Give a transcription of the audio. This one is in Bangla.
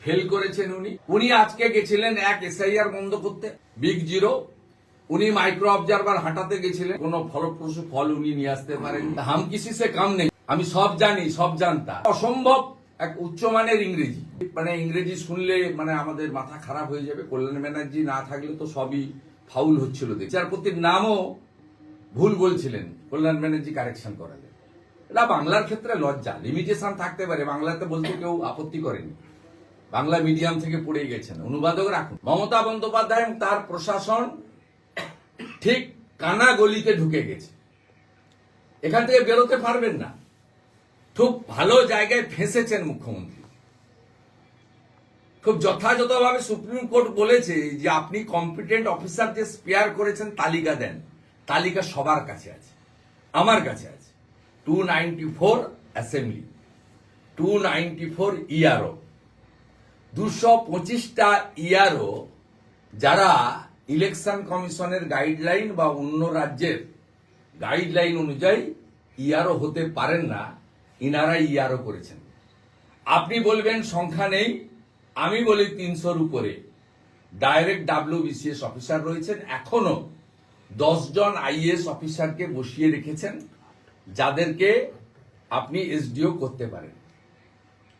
ফেল করেছেন উনি আজকে গেছিলেন এক এসআইআর বন্ধ করতে বিগ জিরো। উনি মাইক্রো অবজারভার হাঁটাতে গেছিলেন, কোন ফলপ্রসূ ফল উনি নিয়ে আসতে পারেন। হাম কিসি সে কাম নেই। আমি সব জানি, সব জানতা। অসম্ভব এক উচ্চমানের ইংরেজি, মানে ইংরেজি শুনলে মানে আমাদের মাথা খারাপ হয়ে যাবে। কল্যাণ ব্যানার্জি না থাকলে তো সবই ফাউল হচ্ছিল। বিচারপতির নামও ভুল বলছিলেন, কল্যাণ ব্যানার্জি কারেকশন করালেন। এটা বাংলার ক্ষেত্রে লজ্জা। লিমিটেশন থাকতে পারে, বাংলাতে বলতে কেউ আপত্তি করেনি। বাংলা মিডিয়াম থেকে পড়ে গেছেন, অনুবাদক রাখুন। মমতা বন্দ্যোপাধ্যায় এবং তার প্রশাসন ঠিক কানা গলিতে ঢুকে গেছে, এখান থেকে বেরোতে পারবেন না। খুব ভালো জায়গায় ফেঁসেছেন মুখ্যমন্ত্রী। খুব যথাযথভাবে সুপ্রিম কোর্ট বলেছে যে আপনি কম্পিটেন্ট অফিসার যে স্পেয়ার করেছেন তালিকা দেন। তালিকা সবার কাছে আছে, আমার কাছে আছে। 294 অ্যাসেম্বলি, 294 ইআরও, 225টা ইআরও যারা ইলেকশন কমিশনের গাইডলাইন বা অন্য রাজ্যের গাইডলাইন অনুযায়ী ইআরও হতে পারেন না, ইনারা ইআরও করেছেন। আপনি বলবেন সংখ্যা নেই, আমি বলি 300-র উপরে ডাইরেক্ট WBCS অফিসার রয়েছেন। এখনো 10 জন আইএএস অফিসারকে বসিয়ে রেখেছেন, যাদেরকে আপনি এসডিও করতে পারেন।